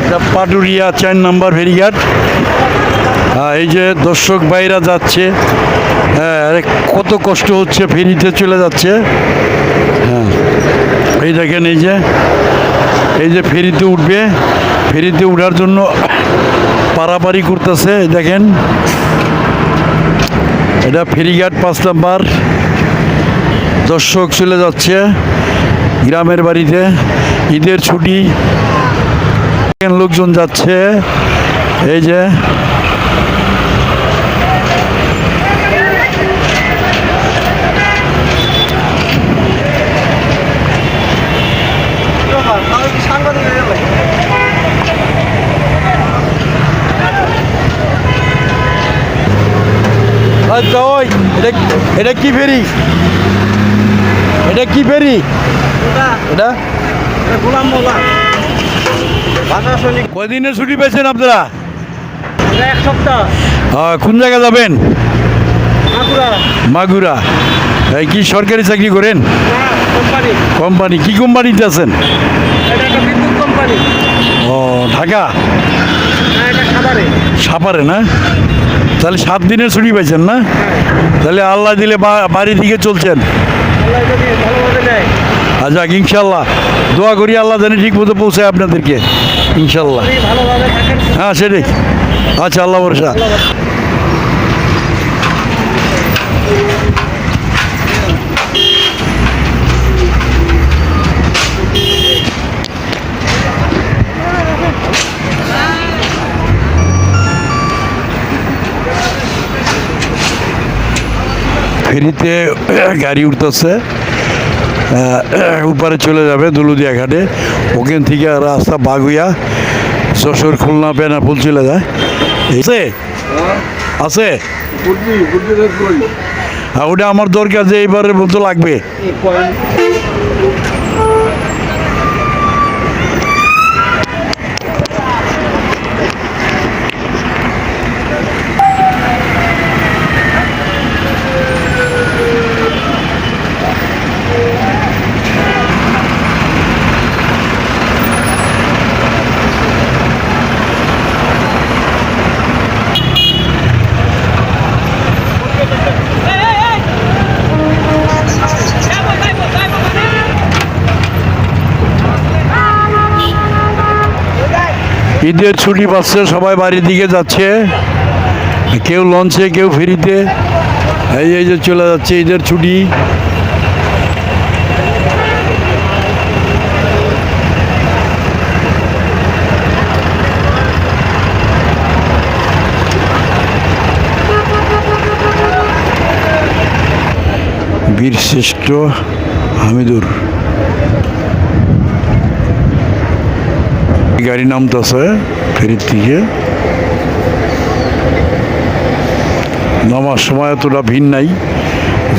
এটা পাটুরিয়া 4 নম্বর ফেরিঘাট। এই যে দর্শক ভাইরা যাচ্ছে, হ্যাঁ কত কষ্ট হচ্ছে, ফেরিতে চলে যাচ্ছে। হ্যাঁ এই দেখেন, এই যে ফেরিতে উঠবে, ফেরিতে উঠার জন্য পারাপারি করতেছে। দেখেন, এটা ফেরিঘাট 5 নম্বর। দর্শক চলে যাচ্ছে গ্রামের বাড়িতে, ঈদের ছুটি, লোকজন যাচ্ছে। এই যে এটা কি ফেরি? এটা কি ফেরি? এটা কয়দিনের ছুটি পেয়েছেন আপনারা? 1 সপ্তাহ। কোন জায়গায় যাবেন? মাগুরা। এই কি সরকারি চাকরি করেন? কোম্পানি? কি কোম্পানিতে আছেন? ও ঢাকা? সাপারে না? তাহলে 7 দিনের ছুটি পাইছেন না? তাহলে আল্লাহ দিলে বাড়ি দিকে চলছেন। আচ্ছা, ইনশাল্লাহ দোয়া করি আল্লাহ জানি ঠিক মতো পৌঁছায় আপনাদেরকে, ইনশাল্লাহ। হ্যাঁ সেটাই। আচ্ছা, আল্লাহ ভরসা। ফেরিতে গাড়ি উঠতেছে, উপরে চলে যাবে দৌলতদিয়া ঘাটে। ওখান থেকে রাস্তা বাগুইয়া যশোর, খুলনা, বেনাপোল চলে যায়। আছে আছে ওটা আমার দরকার, যে এইবারের মতো লাগবে। ঈদের ছুটি পাচ্ছে, সবাই বাড়ির দিকে যাচ্ছে, কেউ লঞ্চে, কেউ ফেরিতে। এই যে চলে যাচ্ছে ঈদের ছুটি। বীরশ্রেষ্ঠ হামিদুর গাড়ি নামতেছে ফেরির থেকে। নামার সময় এতটা ভিড় নাই,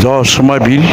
যাওয়ার সময় ভিড়।